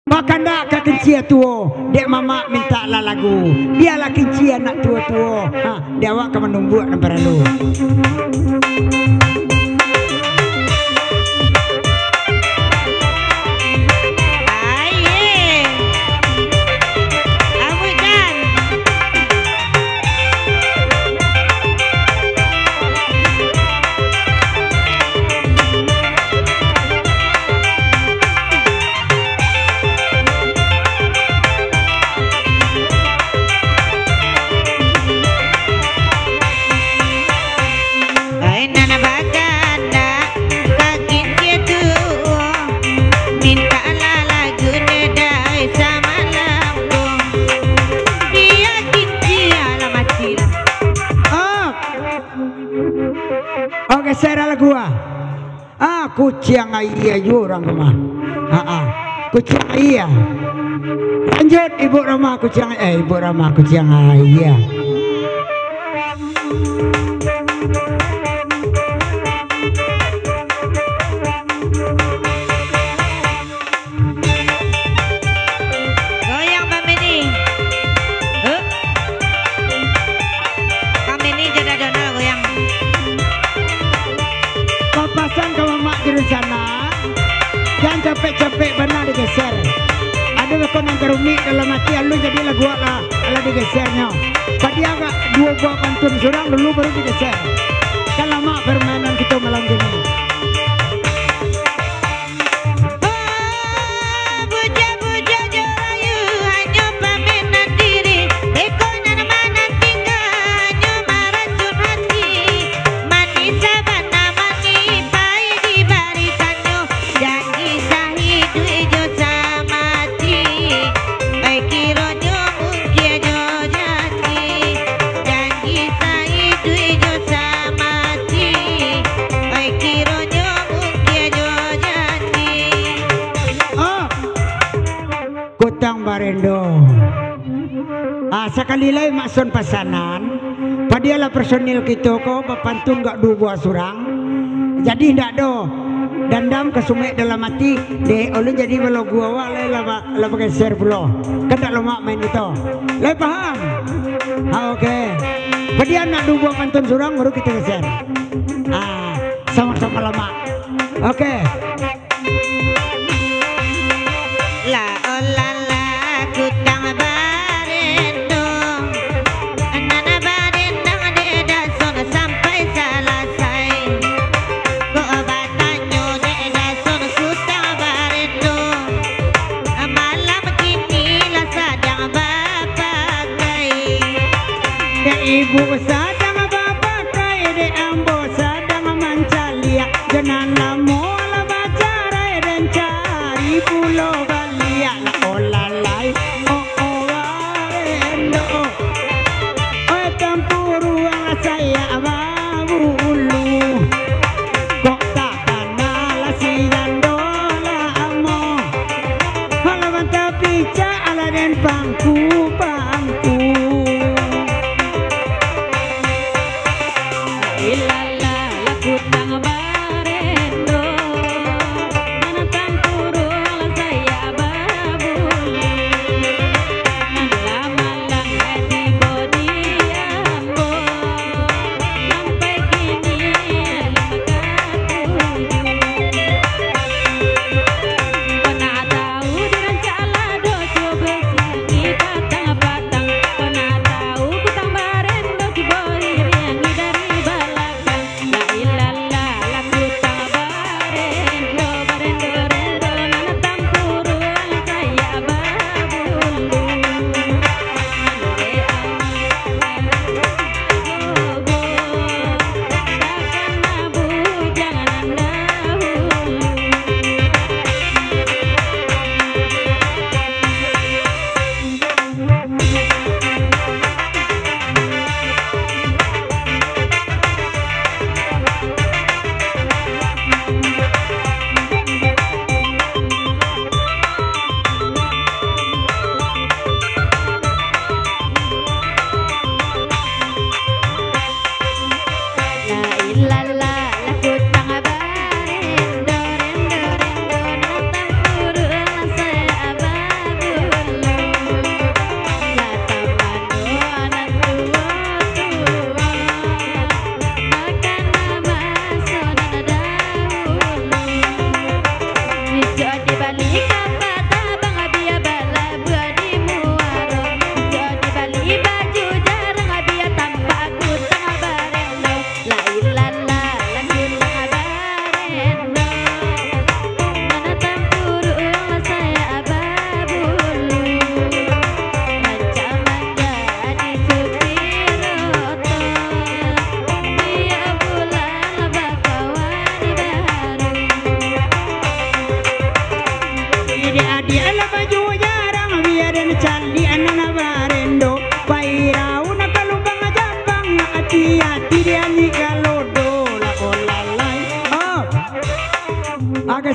Makanda ka kencia tuo, dek mama minta lah lagu. Biarlah kencia nak tua-tua. Dia awak ka menunggu nak perlu. Geser gua. Kucing iya orang rumah. Kucing iya. Lanjut ibu Rama kucing ibu Rama kucing iya. Goyang Mbak Meni. Mbak Meni jadi dona goyang. Pasang ke mama di sana. Jangan capek-capek benar digeser. Ada lekon yang terumit dalam hati lu jadi lagu lah kalau digesernya. Tadi agak 2 buah pantun surang dulu baru digeser. Kan lama permainan kita malam ini. Kutang Barendo. Sekali lagi maksun pesanan. Padialah personil kita ko bapantun gak 2 buah surang. Jadi ndak do. Dandam ke sumek dalam hati. Deh ulun jadi belo gua walai lah pakai share pulo. Kan tak lemak main itu. Lai paham? Oke. Padia nak 2 buah pantun surang baru kita geser. Sama-sama lama. Oke. La la la kutang Barendo. Nana Barendo ada sono sampai selesai. Ko batanyo ada sono kutang Barendo. Malam kini lah sadang bapakai. De ibu sadang bapakai, de ambo sadang mancalia. Jangan lamo la bacarai dan cari pulau. Tengah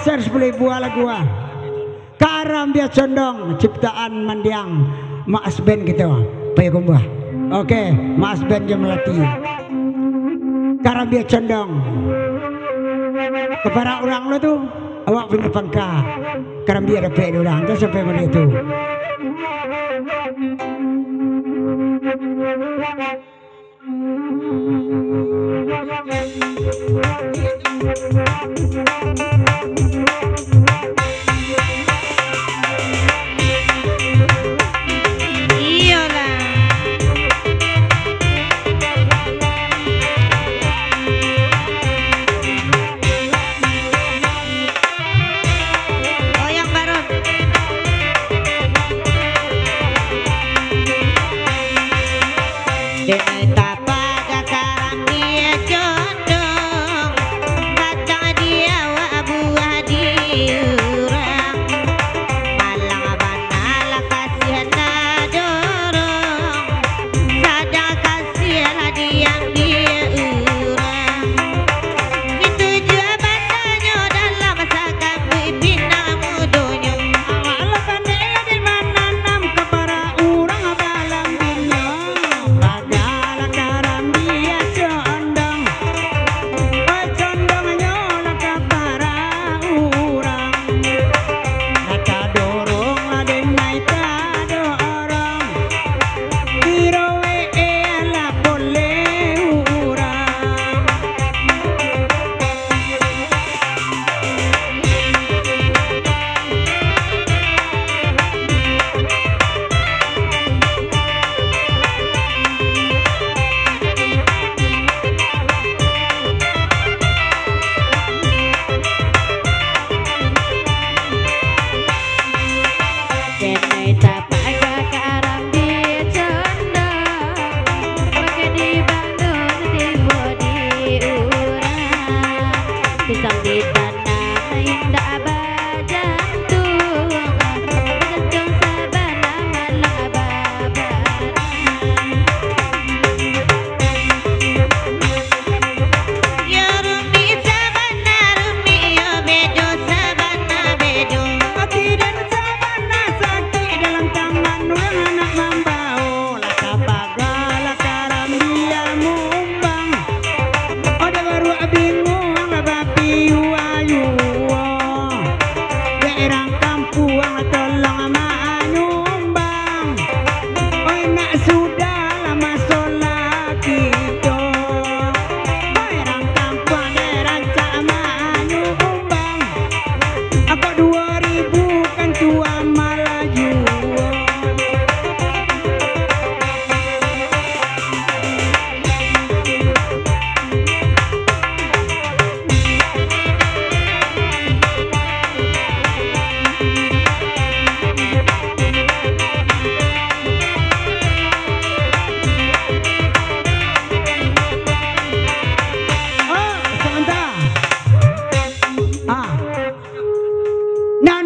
geser 10.000 lagu Karam Biar Condong ciptaan Mandiang Mas Ben gitu Paya Kumbah. Oke, Mas Ben jam melati Karam Biar Condong kepada orang lo tuh awak punya pangka Karam Biar dapat orang tuh sampai mana itu.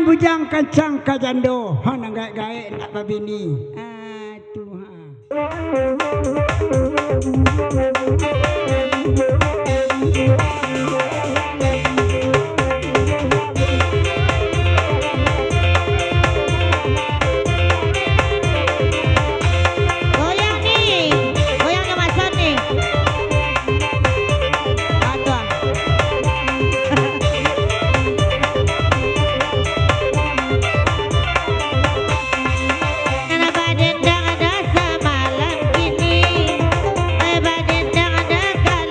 bujang kancang kajando hana gae nak babini Tuhan.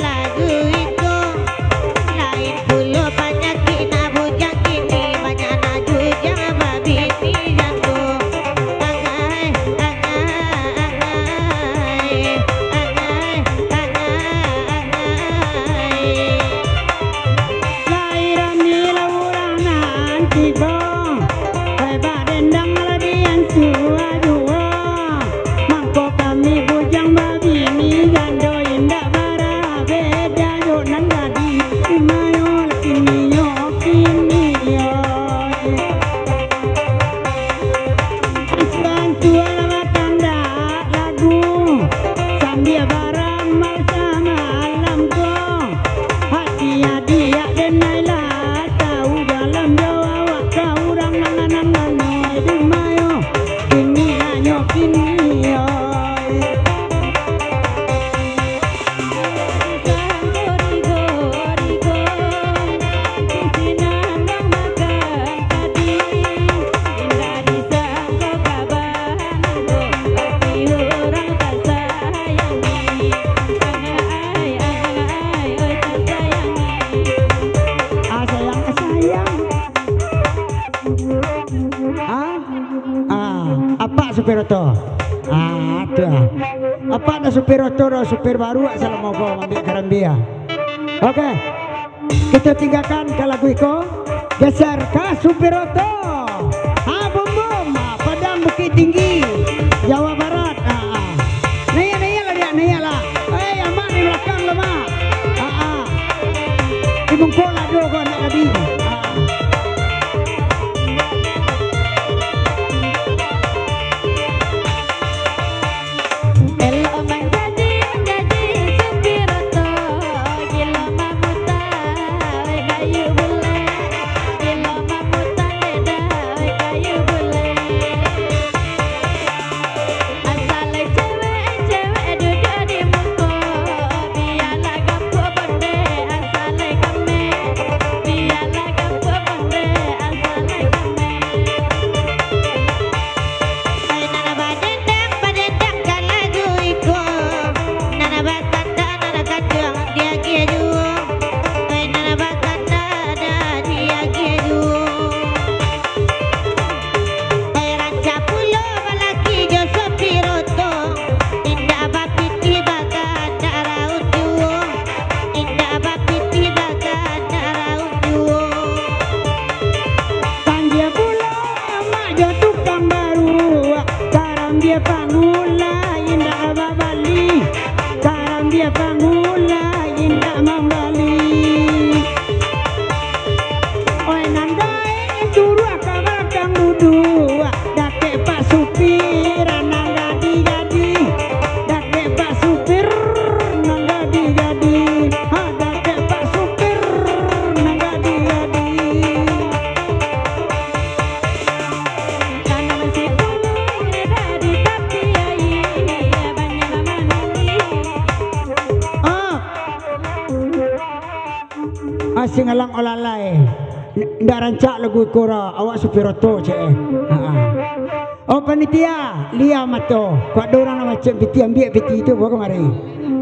Lagu supir oto. Ah, tuh. Apa ada supir oto do supir baru asal mau ambil Karambia. Oke. Kita tinggalkan ke lagu iko. Geser ke supir oto. Ah, bum bum. Padang Bukit Tinggi, Jawa Barat. Naya lah dia, naya lah. Mak di belakang lah mak. Dibungkuk lah dulu kau nak tadi. Singalang olalai ndak rancak lagu kora awak supir oto cek oh panitia lia mato kuat dorang nama cek piti ambil piti itu bawa kemari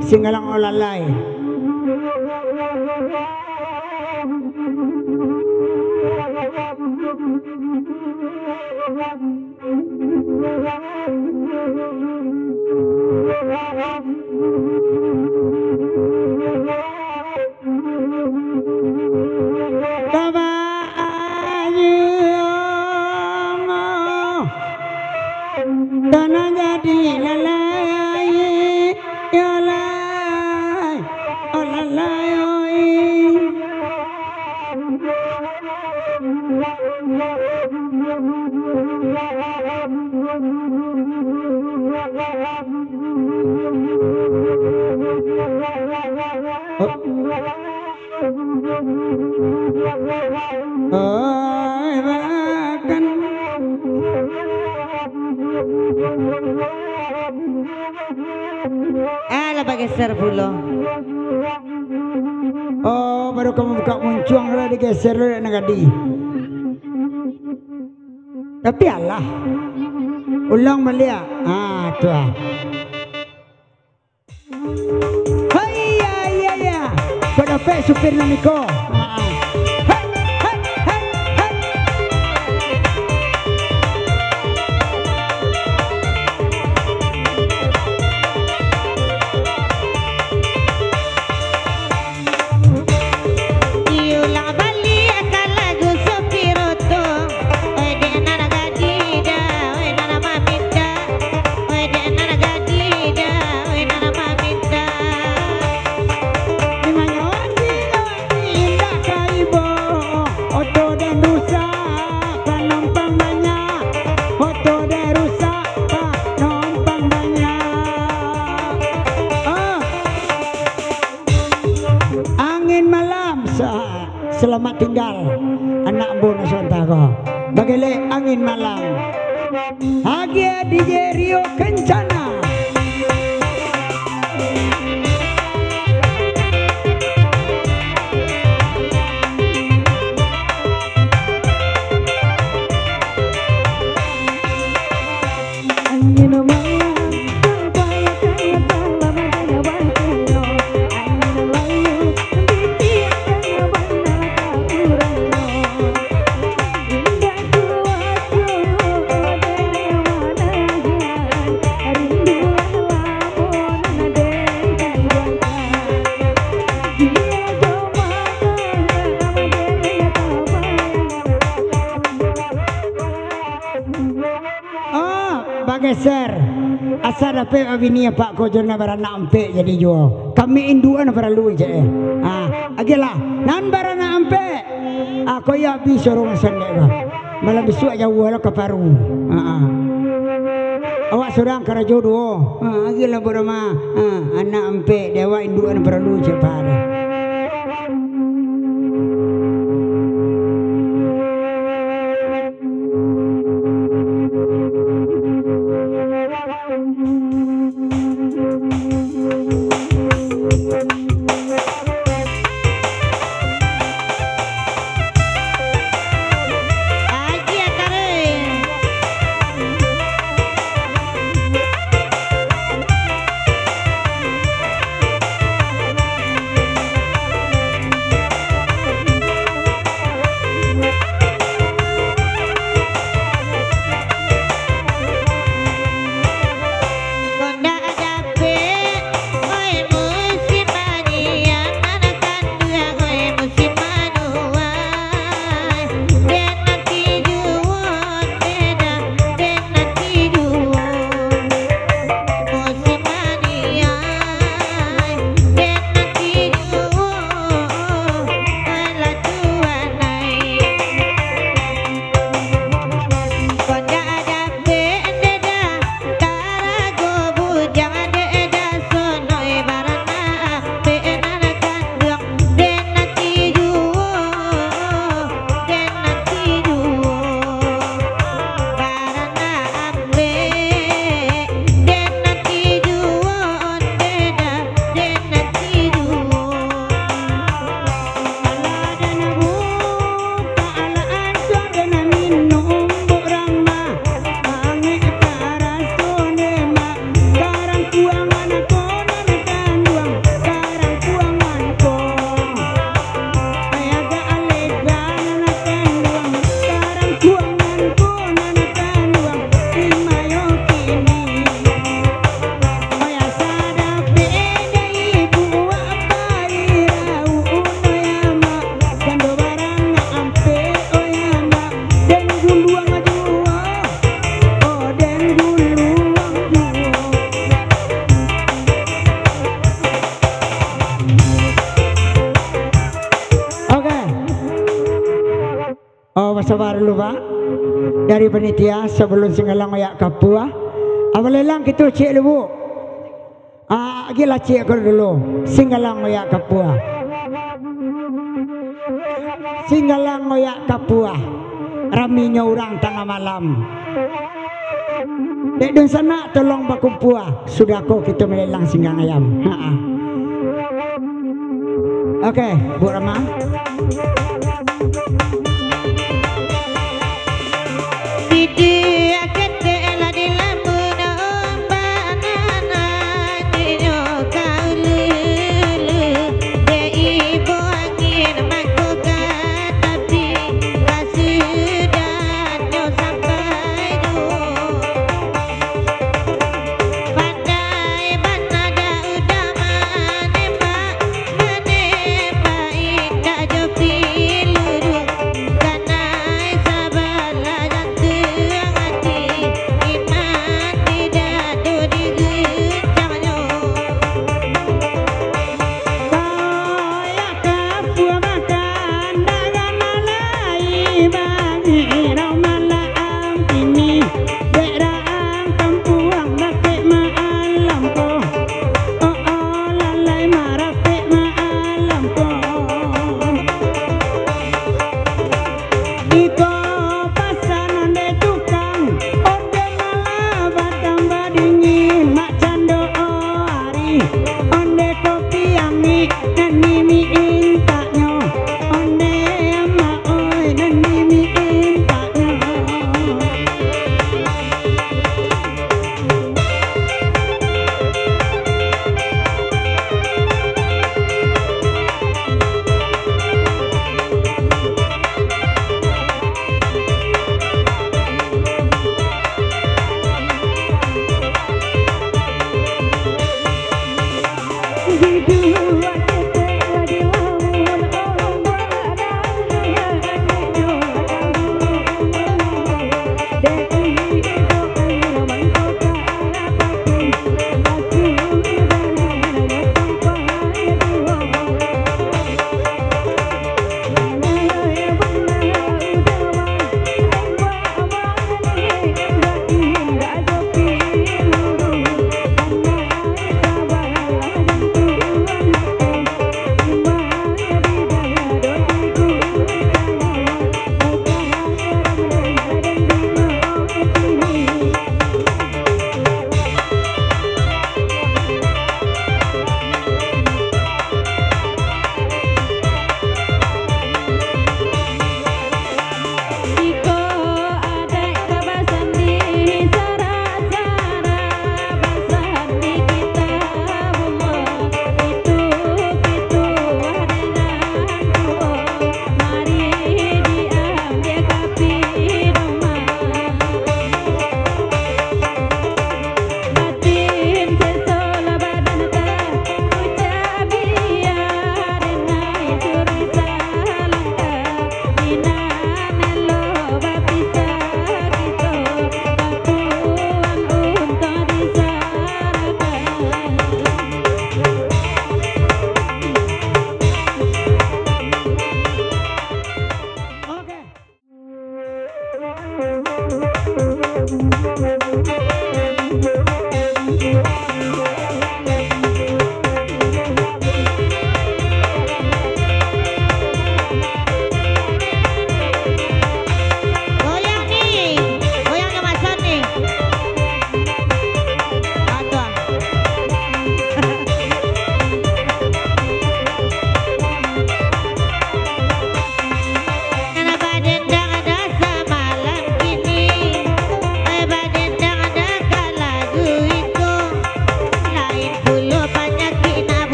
singalang olalai geser pula. Oh, baru kamu buka muncung lah digeser lah nak gadi. Tapi Allah, ulang malia. Tu ah. Hai ya. Pada pek supir namiko. Selamat tinggal anak bonus ontako. Bagele angin malam. Hagia DJ Rio Kencana. Oh, bageser. Asal dapat abini pak ko jona barana ampe jadi jual. Kami induan perlu je. Agelah nan barana ampe. Aku ya bi sorong sendek ba. Malah bisu aja wala ke paru. Awak surang kara jodoh. Agelah borama. Anak ampe dewa induan perlu je pada. Sabar dulu Pak dari panitia sebelum singgalang ayak kapua awalelang kita cek dulu gila cek dulu singgalang ayak kapua raminya orang tengah malam dek dan sana tolong bakumpua sudah kok kita melelang singgang ayam oke Bu Rama.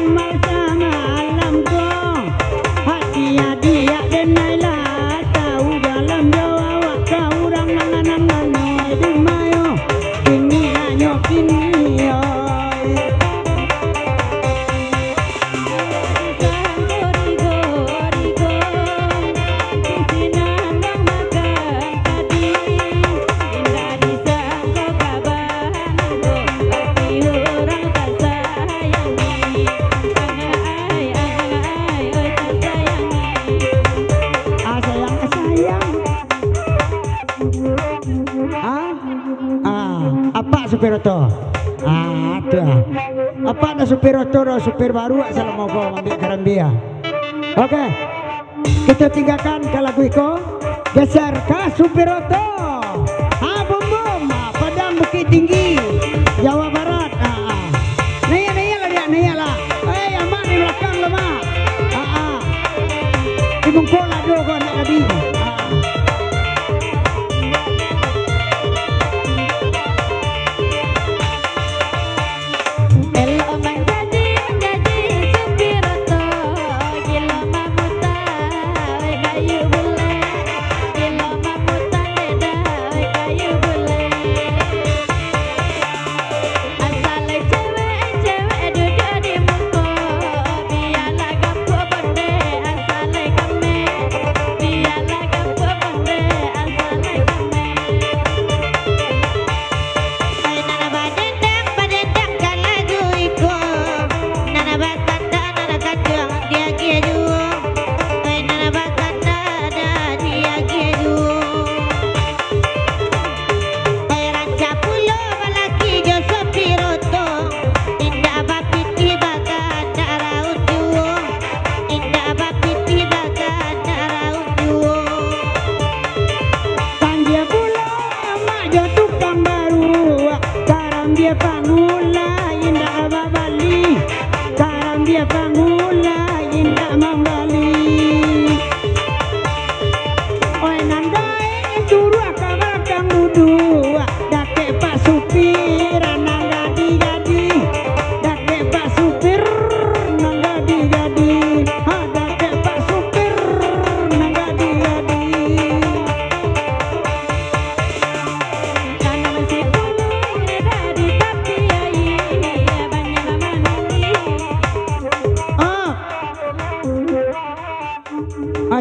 yang bersama alam kong hati dia denailah tahu dalam jawa kau orang nangan noi dumayo kini nanyo kini oi supir oto. Tuh. Apa ada supir oto atau supir baru asal mau bawa ambil Karambia. Oke. Kita tinggalkan ke lagu iko. Geser ke supir oto. Bum bum. Padang Bukit Tinggi, Jawa Barat. Naya lah. Amak di belakang lah mak. Di bungkul lah dulu kau nak tadi.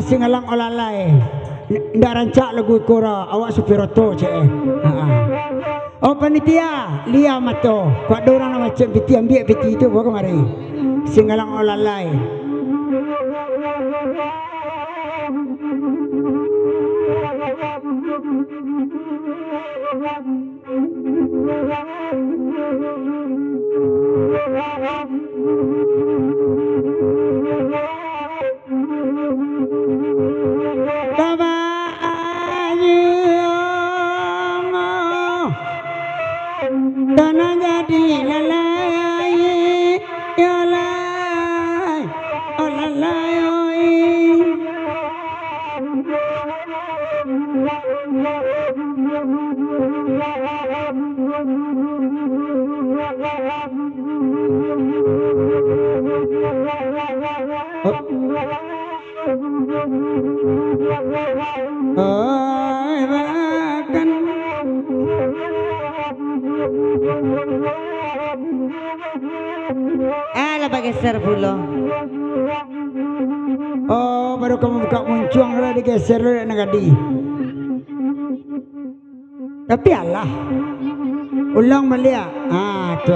Singalang olalai ndak rancak lagu kura awak supir oto cek oh panitia lia mato kuat dorang nama cek piti ambil piti itu bawa kemari singalang olalai tanah jadi lalai ya lai oh lalai oi bahkan Alah geser pula. Oh baru kamu buka muncuang lah digeser lah nak gadi. Tapi Allah ulang balik tu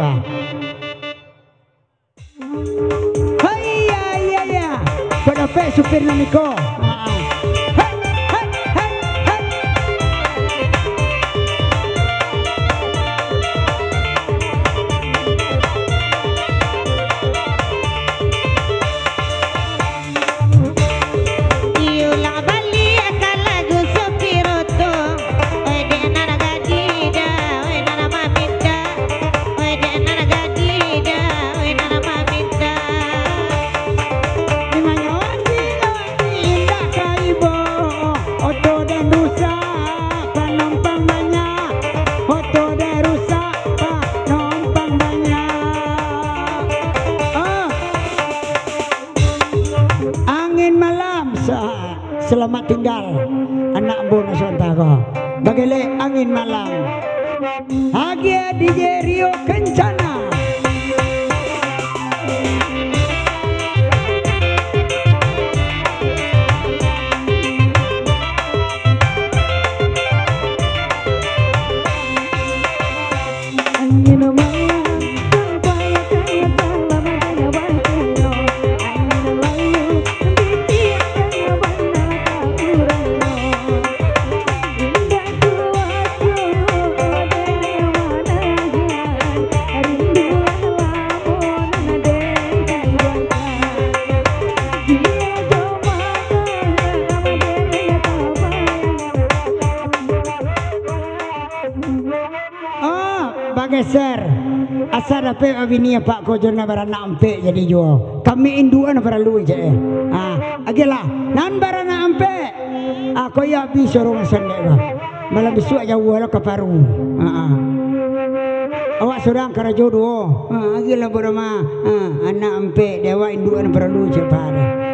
ya pada pek supir namiko selamat tinggal anak Bona Sontako. Bagele angin malam. Hagia DJ Rio Kencana. Geser asa dapat abini Pak Kojona barana ampe jadi jual kami induan perlu je agelah nan barana ampe aku ya bisa orang sendek malah bisu aja wala ke paru awak surang kara jodoh agelah borama anak ampe dewa induan perlu je pare.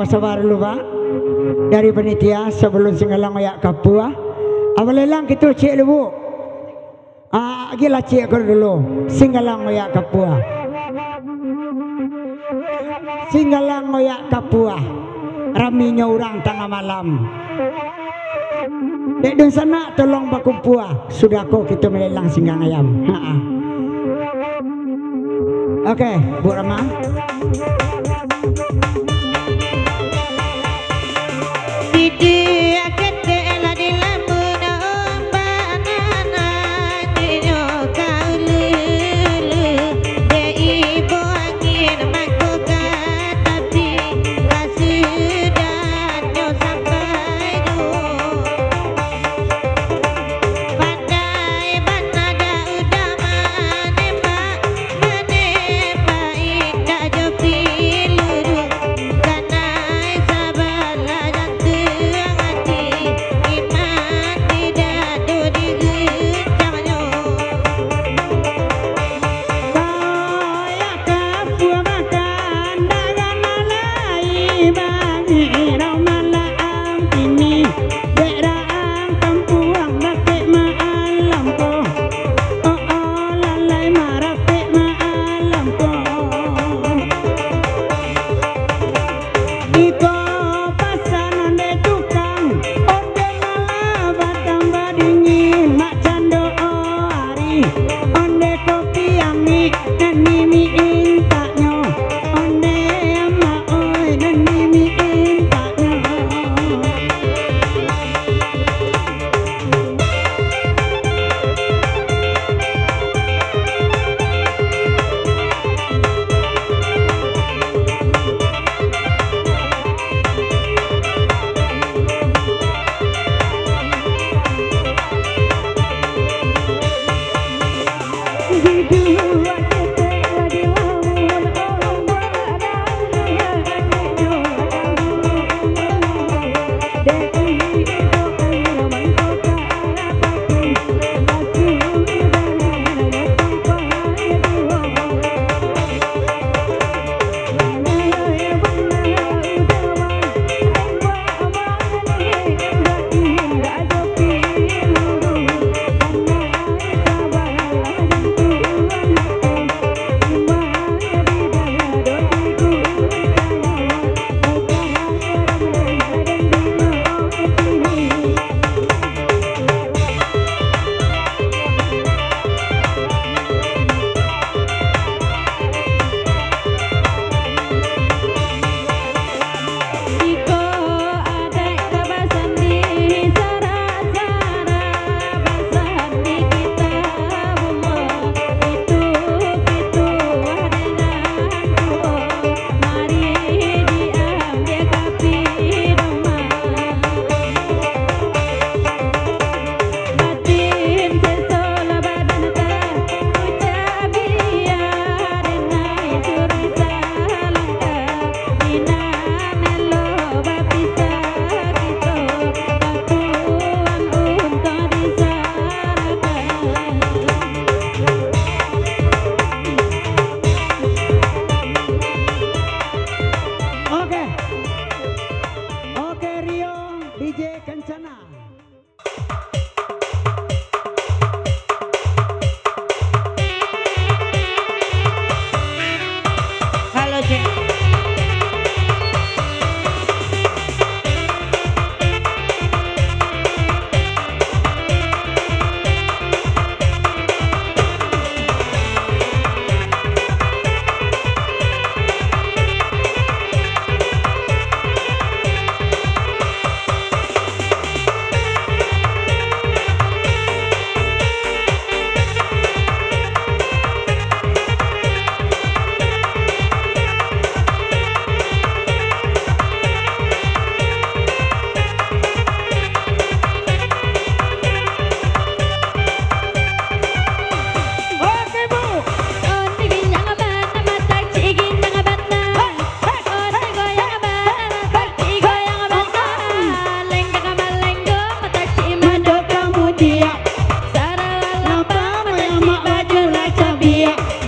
Sabar dulu Pak dari panitia sebelum singgalang ayak kapua awalelang kita cek dulu gila cek dulu singgalang ayak kapua raminya orang tengah malam dek dan sana tolong bakumpua sudah kok kita melelang singgang ayam oke Bu Rama. Jopi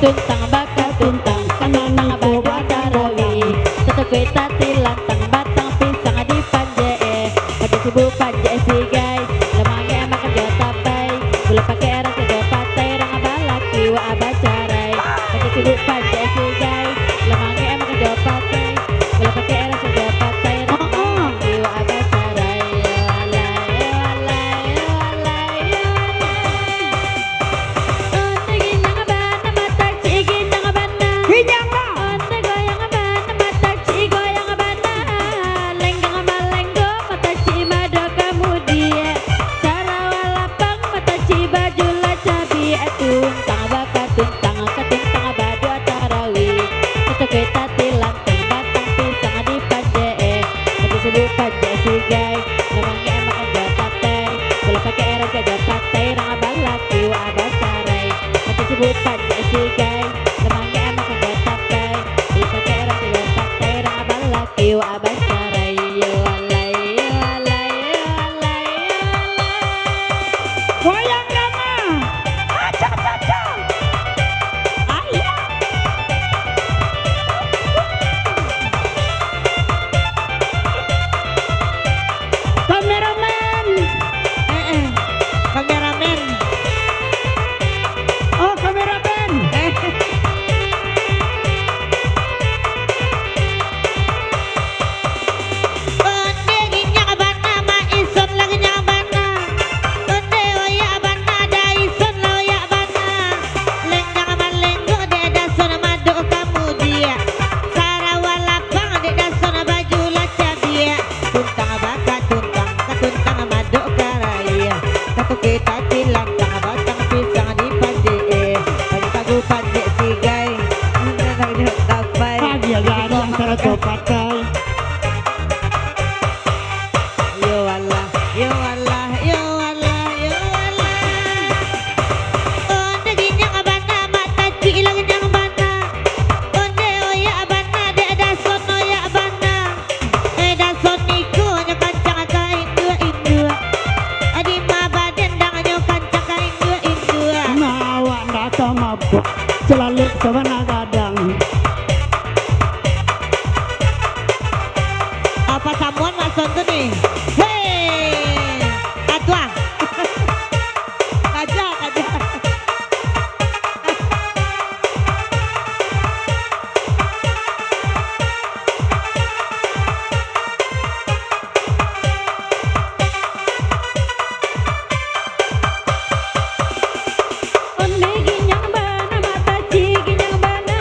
tuntang baka tuntang kanang bada tarawi tetep kue tati lantang batang pisang di panje pada subuh panje si guys lemange makan jo tapai gula pakai era sedo patai rang abalaki wa abacarai pada subuh panje si guys lemange makan jo patai gula pakai era sedo patai rang abalaki wa abacarai Goyang Rama. Aca. Ayah. Kameramen. Kameramen. Oh, kameramen. Kita tilang tang batang pisang di pande pada pagu pande si guys nak dah tapai Pagi ada antara copatai. yo Allah yo Allah yo Allah yo Allah onde ginyang abana mata cilang nyang bana onde oya abana de ada sono ya abana da soniku nya kancang kain dua indua adi mabaden dang nyo kancang kain dua indua Nawa ndata mabuk selalu sawana gadang. apa samuan masuk tuh nih hei atwa aja onde ginyang bana mata ci ginyang bana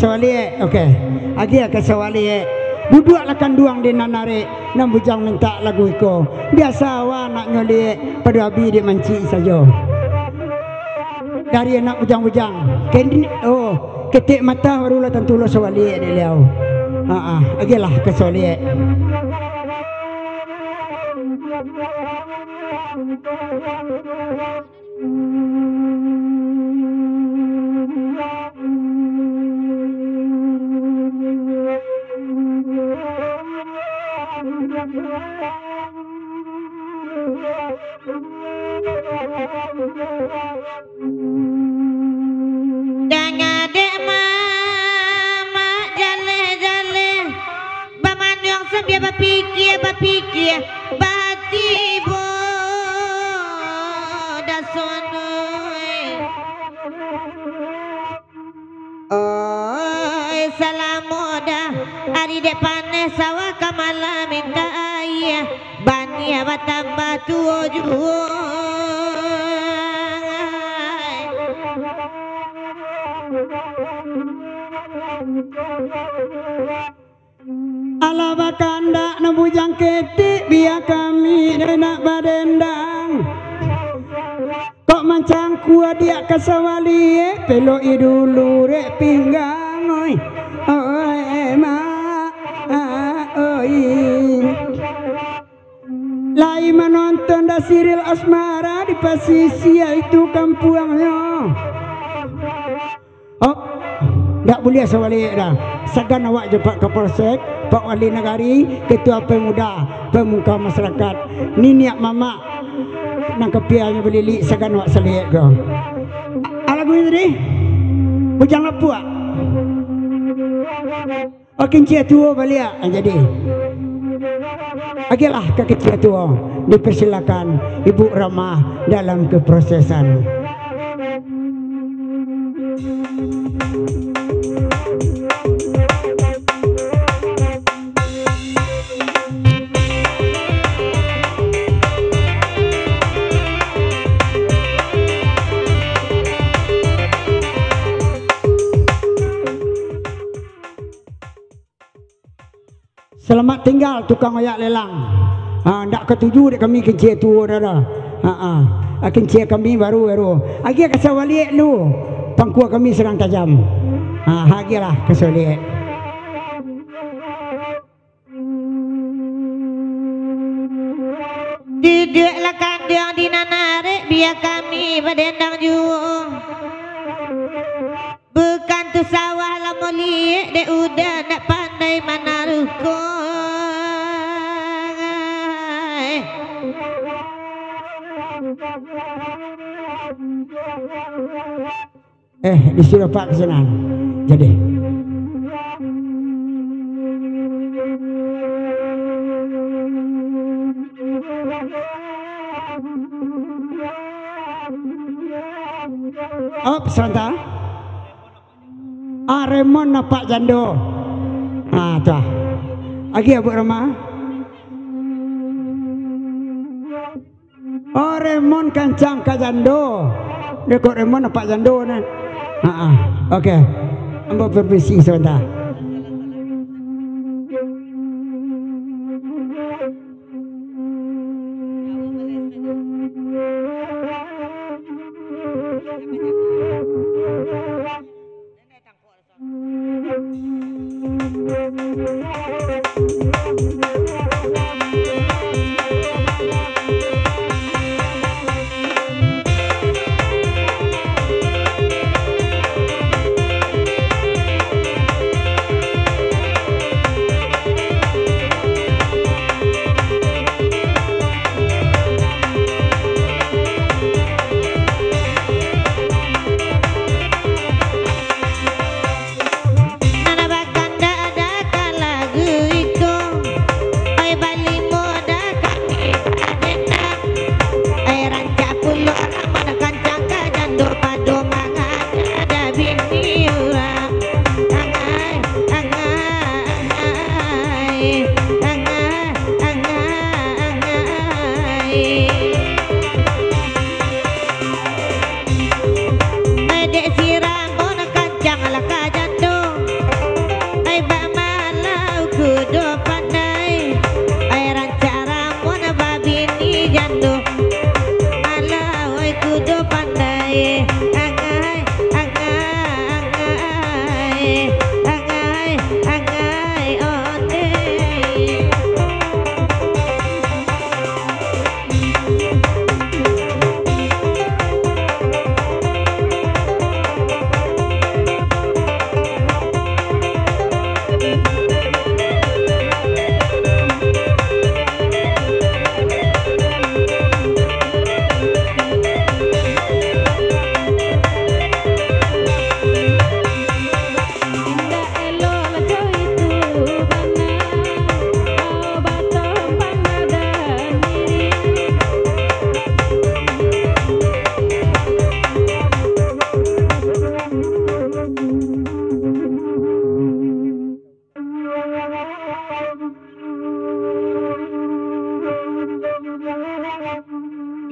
sawali okey agi ke sawali duduk lakan duang di nanare nam bujang minta lagu iko biasa wa nak nyoli pada abi di manci saja dari anak bujang-bujang kendi ketik mata barulah tentu lo sawali di liau agilah ke sawali Bapikir batibo dasonoi oi salamoda ari depane sawah kamala minta ayah bania batamba tuo ala bakanda na bujang ketik biar kami nak badendang kok mancang kuat dia kasawali pelo idulu rek pinggang oi ma oi lai menonton da siril asmara di pasisi itu kampuangnya tak boleh sawali dah segan awak jumpa ke polsek Pak Wali Negari Ketua Pemuda Pemuka Masyarakat ni niat mama nang kepianya belili segan awak selihat ke alagu ini tadi bujang apa kincia tua balik jadi agilah ke kincia tua dipersilakan Ibu Ramah dalam keprosesan. Selamat tinggal tukang ayak lelang. Ndak ketuju dek kami kencia tua dah. Kencia kami baru. Agi kasawali lu. Pangkuah kami serang tajam. Hagilah kasawali. Duduklah kandang di nanare biar kami berdendang juang. Bukan tu sawah lah mulia dek udah nak pandai mana rukun. Disuruh Pak ke sana. Jadi sebentar. Remon Pak Jando. Tuh. Lagi Abu Rama. Remon kancang ka Jando. Dekok Remon Pak Jando ni. Okey. Ambo permisi sebentar.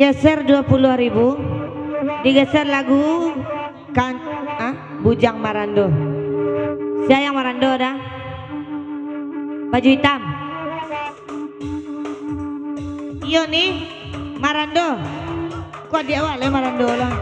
Geser 20.000. Digeser lagu kan Bujang Marando. Siapa yang Marando dah? Baju hitam. Iyo nih Marando. Kok di awal ya Marando lah.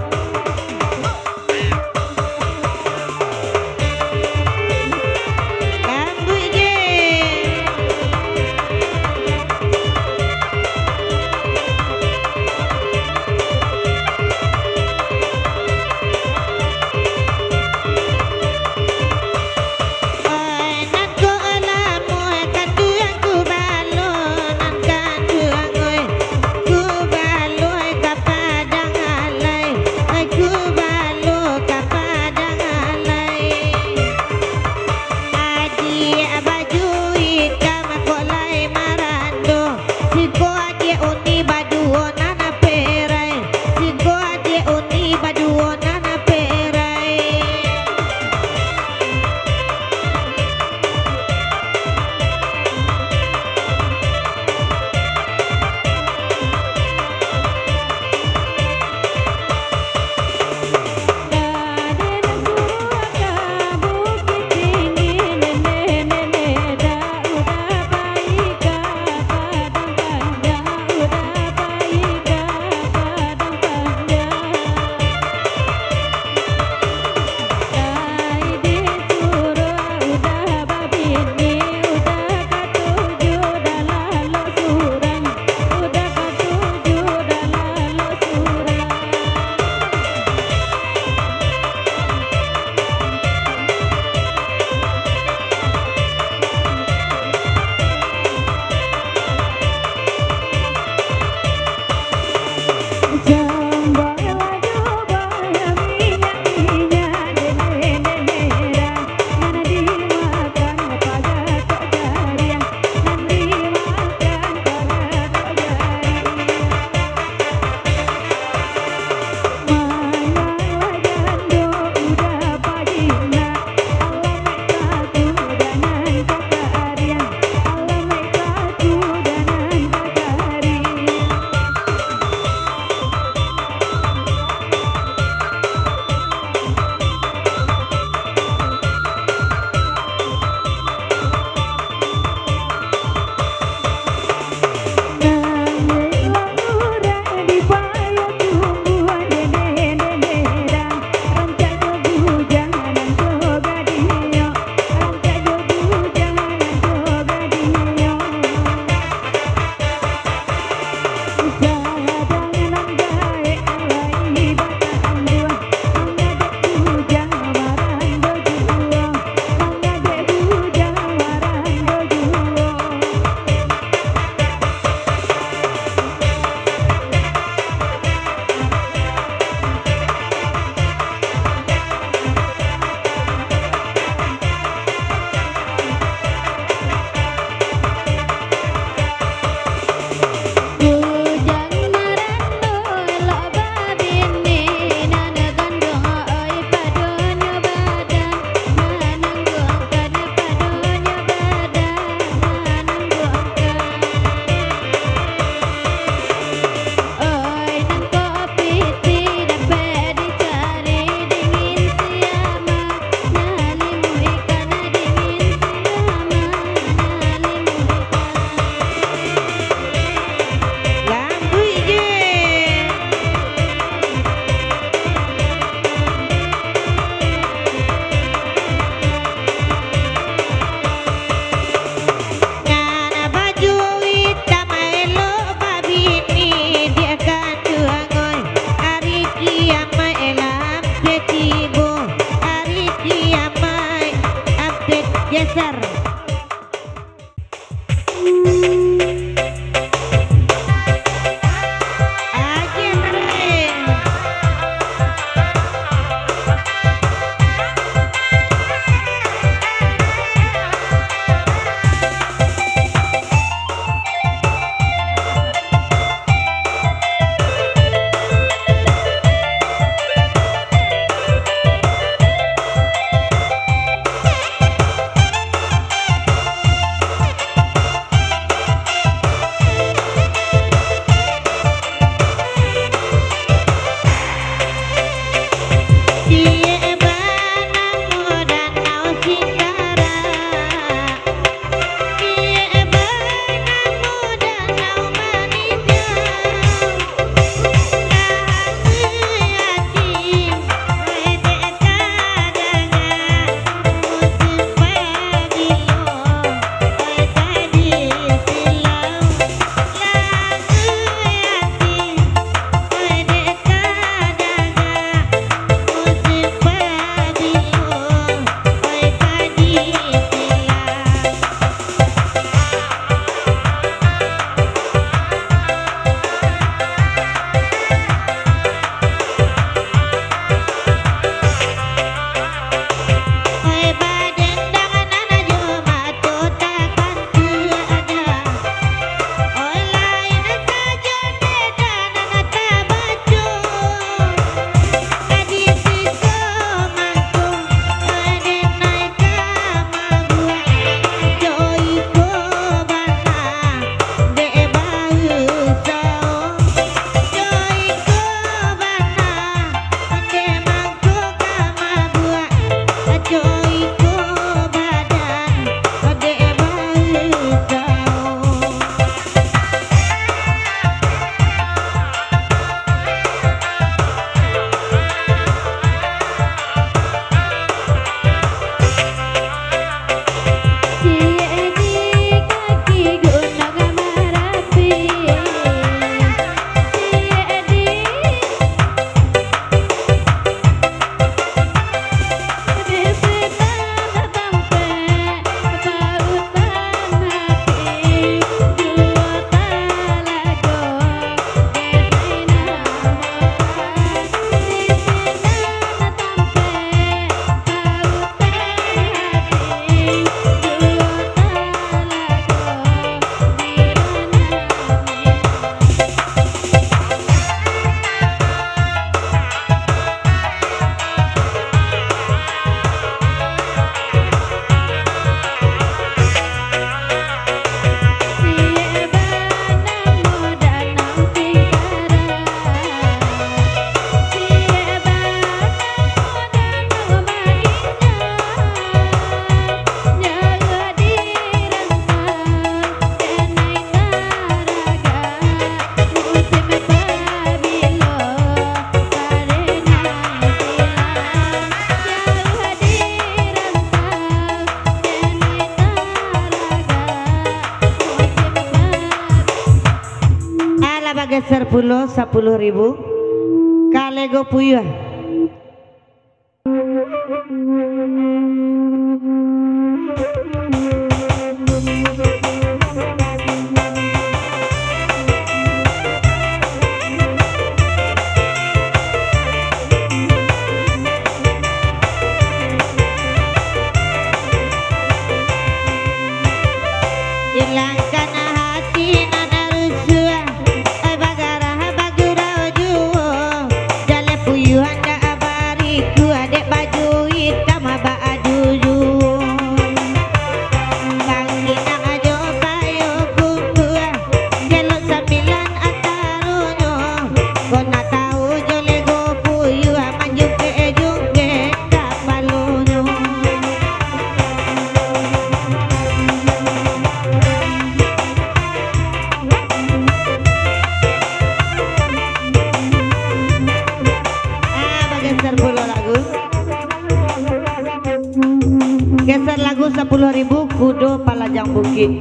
Ala bagai 10 ribu. Kalego puyuh. Hilangkan hati nana rusuh, bagara bagura juo, jale puyuhan da abariku adek baju hitam baju juo. Bangki nang ajo payo kuku, jelok 9 atarunyo, kona tahu jole go puyuh manjuke juke kapalunyo. Geser lagu 10 ribu kudo Palajang Bukit.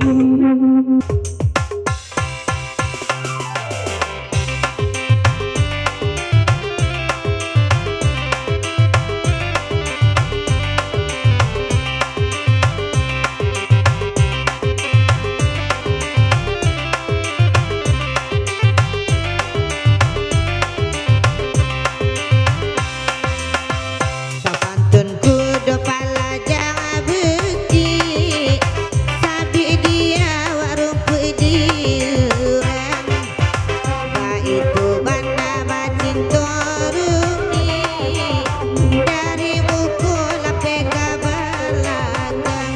Sapantun kudo Palajang Bukit, sabi dia warung pudiran, baitu banda bacin toruni, dari mukul ape kabalakan.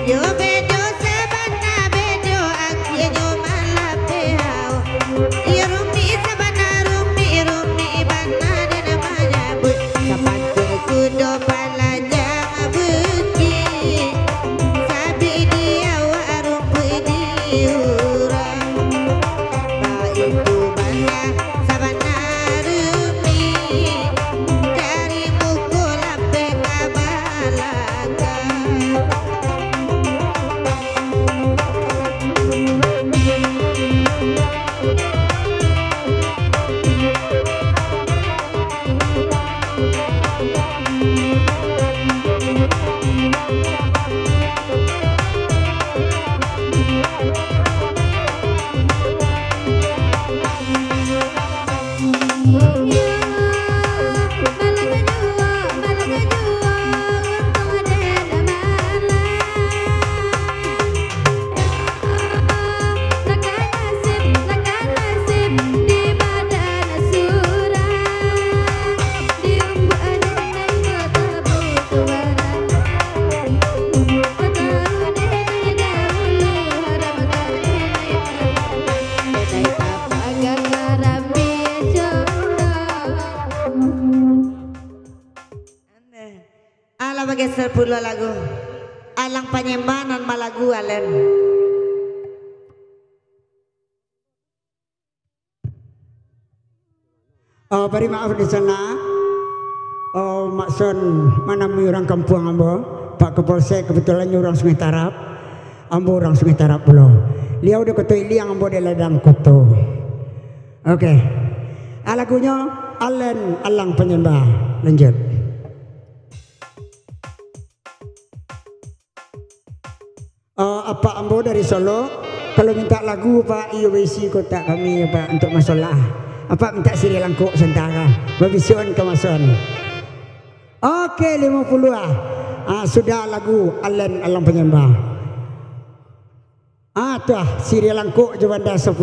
Yo bedo sabana bedo akhirnya malah pehau, irumi sabana rumi bana dan namanya but. Sapantun kudo Palajang Bukit, sabi dia warung pudiran, baitu banda sabana rumi, dari mukul ape kabalakan. Ala bagai 10 lagu alang panyembanan malagu alen. Oh, beri maaf di sana. Oh, Makson mana orang kampung ambo, Pak Kapolsek kebetulan orang Sungai Tarap. Ambo orang Sungai Tarap pulau. Liau de koto iliang ambo de ladang koto. Oke. Lagunya Alen Alang Penyembah. Lanjut. Apa ambo dari Solo? Kalau minta lagu Pak IOWC kota kami Pak untuk masalah. Apa minta Sri Langkuk Sentara. Babision ke Mason. Oke 50 sudah lagu Alen Alang Penyembah. Tuh Sri Langkuk jawanda 10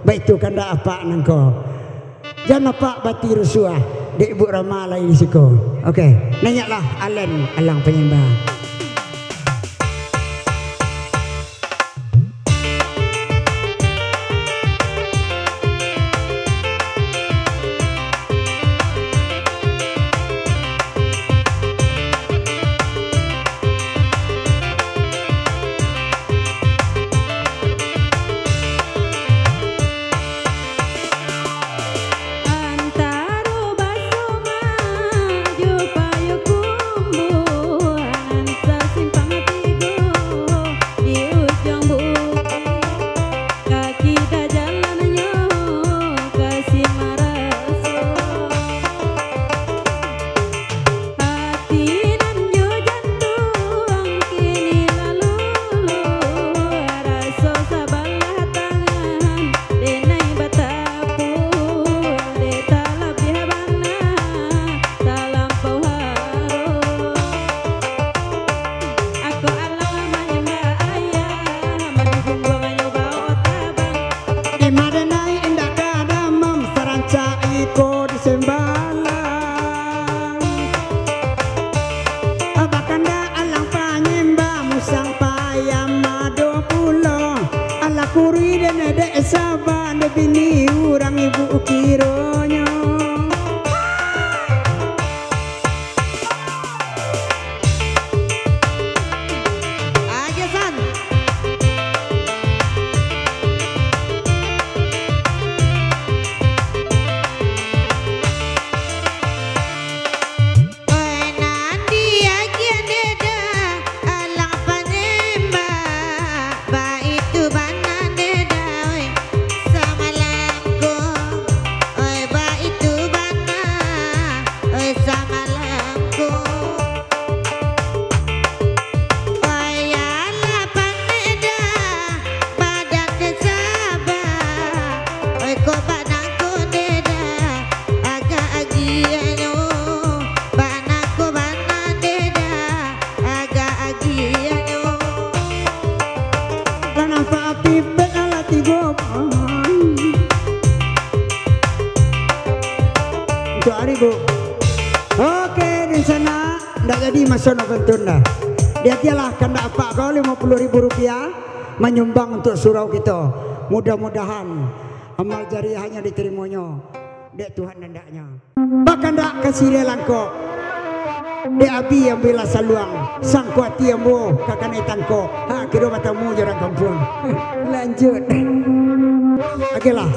baik tu kanda apa nangko. Jangan apa bati rusuah dek Ibu Rama lain siko. Oke, nanyaklah Alen Alang Penyembah. Antaro basoma jupayo kumbuhan sana ndak jadi masono pentunda. Dia tialah kanda apa kau 50.000 rupiah menyumbang untuk surau kita. Mudah-mudahan amal jariahnya diterimanya. Dek Tuhan hendaknya. Bahkan dak kasih langko. Dek abi yang bela saluang, sang kuati yang bo kakan etangko. Ha kira matamu jarang kampung. Lanjut. Agelah.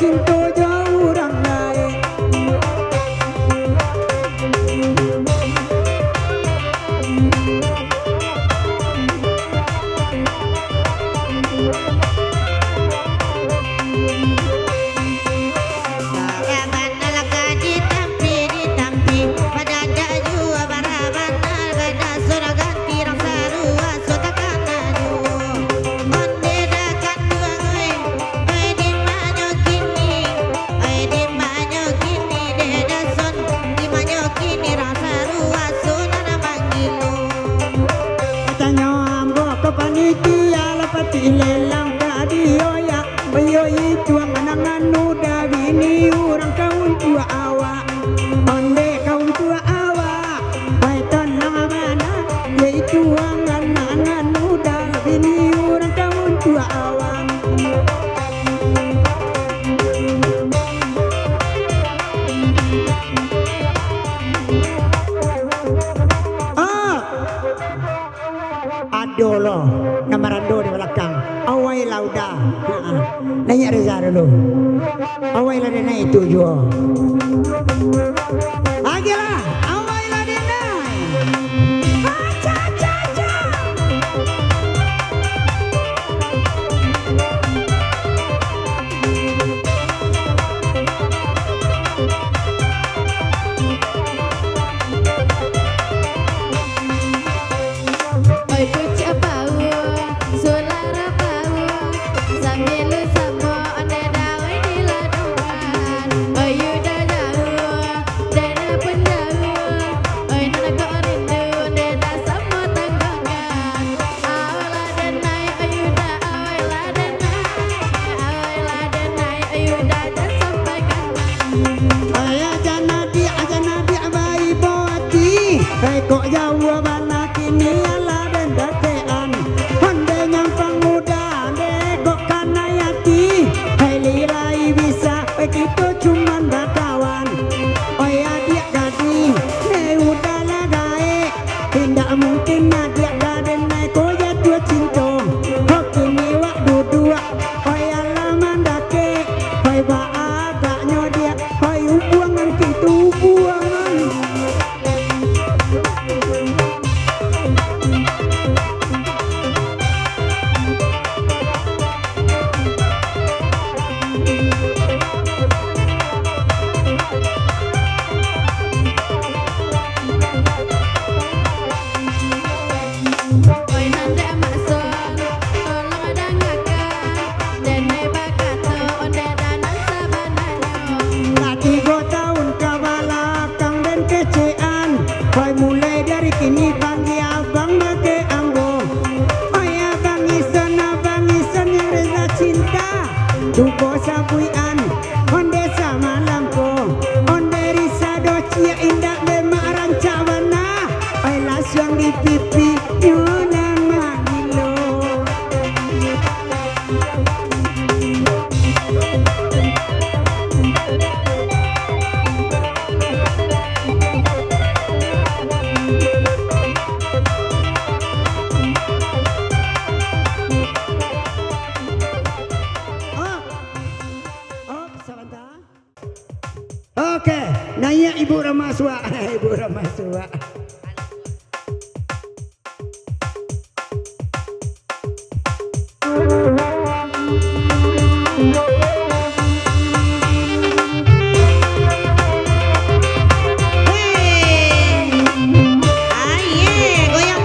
cinta jauh orang lain. Panitia lapati lelang kadio ya bayo itu angan muda bini orang kaum tua awak onde kaum tua awak baitan nama mana yaitu angan muda bini orang kaum tua awak. Dolo nama rando di belakang awai lauda nanya Reza dulu awai ladena itu jual agilah awai ladena kok jauh mana kini ala dan datean honde nyampang muda ande kok kanayati hai lirai bisa begitu cuman bakawan oh ya dia gadi ne udah lagae tidak mungkin dia gaden naik kok jatuh cinta kok kini wak dudua oh ya lama dake hai ba agaknya dia hai ubuangan gitu ubuangan. Kini bagi abang make ambo oh ya bang Ison yang reza cinta duko sabuian onde sama lampo onde risa docia indah demak rancawana oh lasyang di pipi yuna magilo. Oke, nanya Ibu Ramaswa, Ibu Ramaswa. Goyang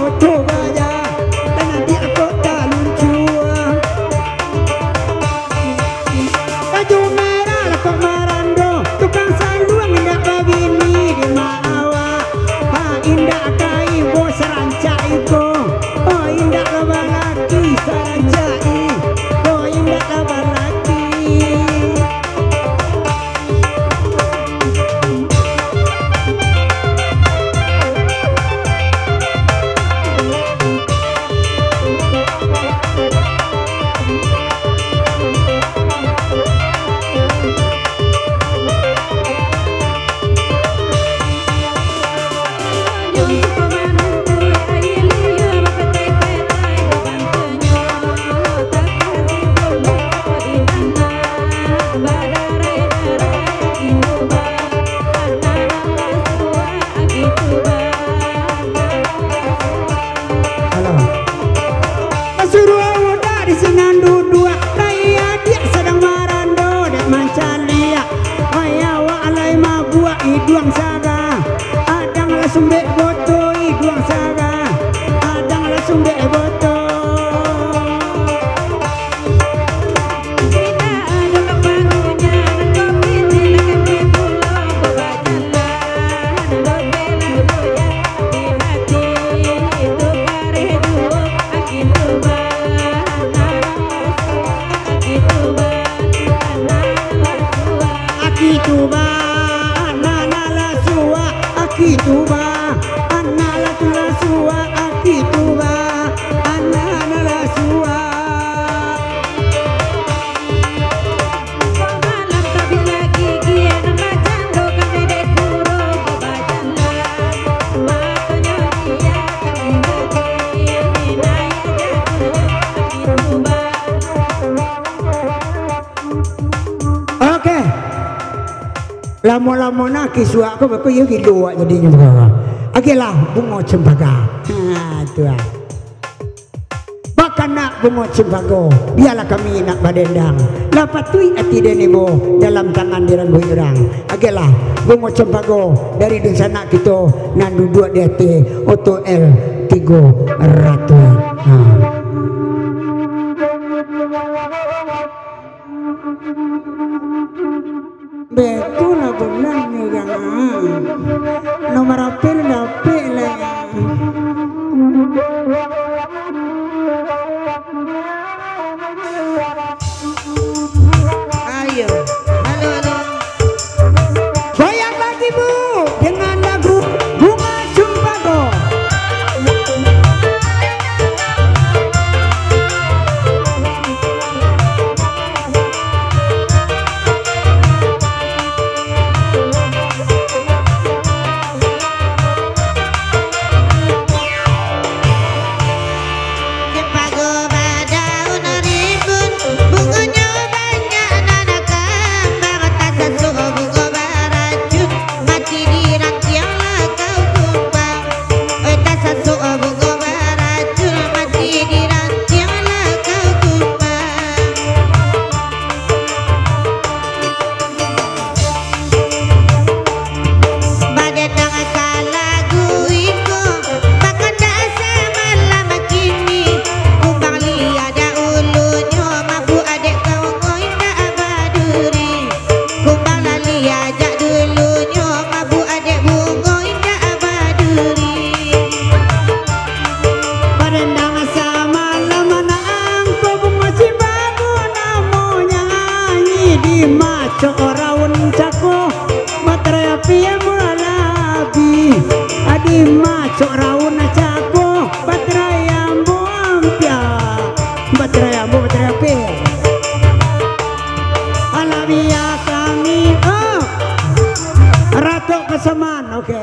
foto baja dan nanti aku tak lucu. Baju merah lekok marando, tukang saluang indah babini di mawa. Ha indah kai bo seranca iko, oh indah labalaki sarancai, oh indah labalaki. Iduang saga, adang langsung dek boto. Iduang saga, adang langsung dek boto. Kita ada kebarunya, kopi silakan ke pulau kebajalan. Lobela doya di hati itu kare duo, gitu ba, Akituba, anala tula suwa, akituba, anala suwa. Malam tapi lagi kian macam kami dek puro kebajalan. Matanya dia kami lagi minaya jatuh akituba. Oke. Lama-lama nak kisah aku baku you gitu jadinya berapa? Agilah bunga cempaka. Tu ah. Bahkan nak bunga cempaka, biarlah kami nak badendang. Lapatui hati denibo dalam tangan diranggu orang. Agilah bunga cempaka dari desa nak kita nan duduk di hati Oto L 300. Betul lah benar ni kan. Nomor apel dapet lah. Ayo, halo halo. Goyang lagi bu dengan lagu Bunga Cempaka. Cok raun acako batrayambo ampia batrayambo batrayape alabia kami Ratu Kesaman. Oke.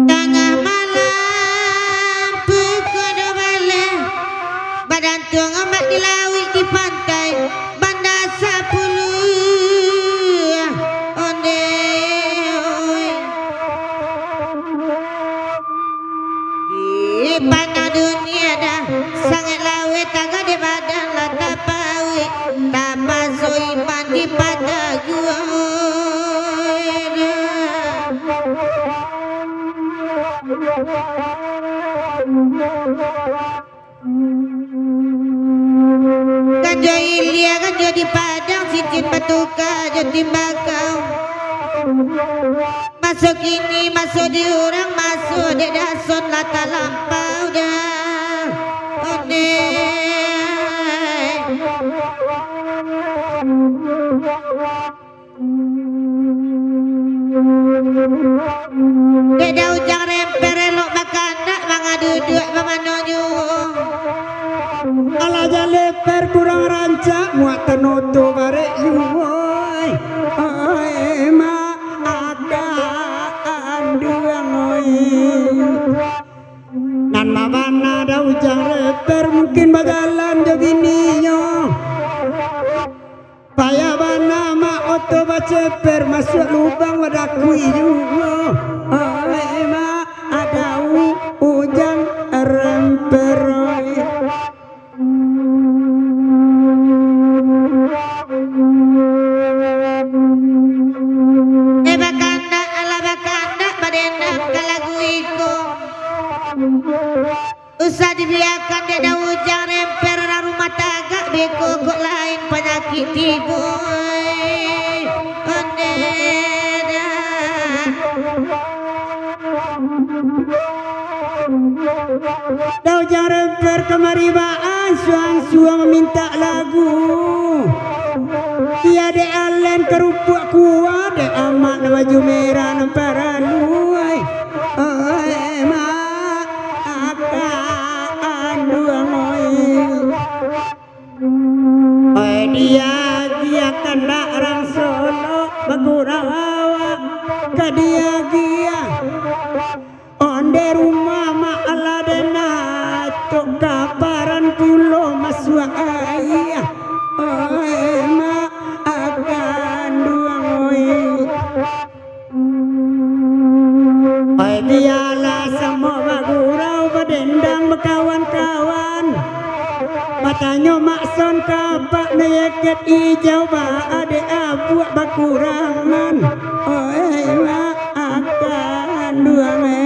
Tengah malam pukul 12 badan tuang ombak di laut di pantai. di Padang cincin batuka jadi bakau. Masuk ini masuk di orang masuk di dasun lata lampau dah. Deda ujang remper elok bakanda manga duduk memanoju. Ala jaleper kurang rancak muat tenoto barek yuwoy. Oi ma aga anduang oi. Nan mabana ada ujang reper mungkin bagalan jogininyo. Paya bana ma oto baceper masuk lubang wadakui juga. Oi ma ada ujang remper oi. Bakanda ala bakanda badendang kalagu iko. Usah dibiarkan deda ujang remper rumah tangga beko kok lain penyakit tibu. Dau ujang remper kemari baan suang-suang meminta lagu. Ia de alen kerupuk kuat de amat baju merah nempara luai. Oi ma akan duang oi. Oi dia kena orang Solo bagurau awak ke dia onde rumah ma ala dena tok kaparan pulo masuk ayah. Oi ma akan duang oi. Oi dialah semua bagurau berdendang berkawan-kawan. Matanya makson kapak neyeket hijau ba ade abuak bakurangan. Oi ma akan duang oi.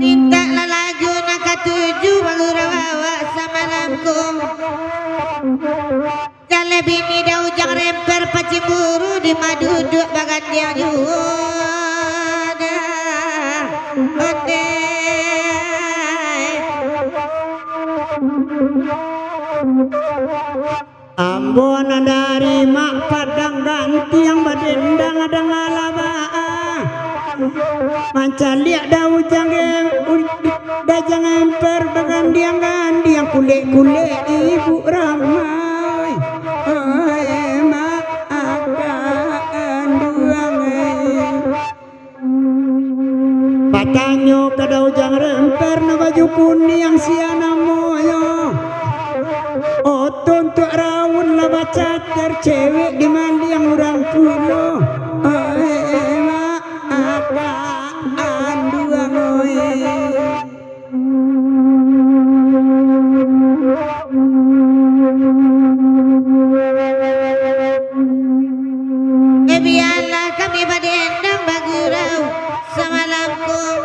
Minta lagu nak tuju bagurau awak sama lamkum. Jale bini dah ujang remper paciburu di maduduk bagan dia juada. Ambon dari mak padang ganti yang berdendang ada ngalabaa. Manca liak dah ujang dah jangan perbagandiang gandi yang kulit-kulit ibu ramai. Oi mak akan duang patanyo kada ujang remper na baju kuning yang siana moyo. Oton untuk rawun lah baca tercewek di mandi yang orang pulo. Oi mak akan duang oi. Biarlah kami badendang bagurau sama lamkum.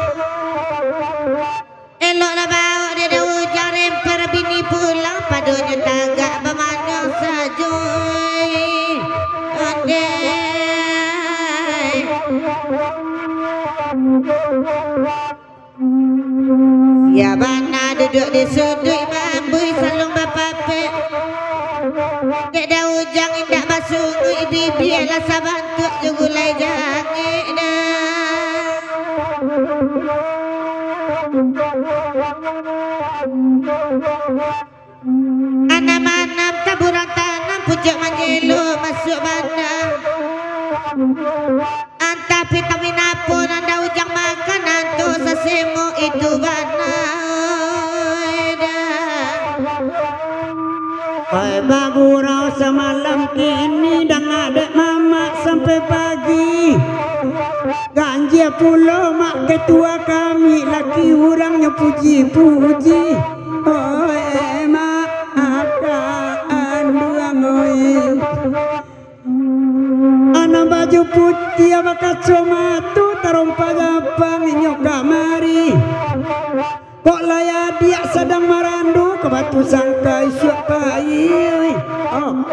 Eloklah bawa dia dah ujang remper bini pulang padunya tangga memandang sajoi. Ya bana duduk di sudut bambui salung bapapek. Dek dah ujang indak basungui bibi ala sabantuk jugulai jangik dah. Anam-anam taburan tanam pucuk manjelo masuk bandar. Antah vitamin apa anda ujang makan antu sasemo itu Oi bagurau semalam kini dan ada mama sampai pagi. Ganja pulau mak ketua kami laki orangnya puji-puji. Anak baju putih abakat somatu tarompa gampang inyok kamari. Kok laya dia sedang marandu ke batu sangkai suap pai. Oh.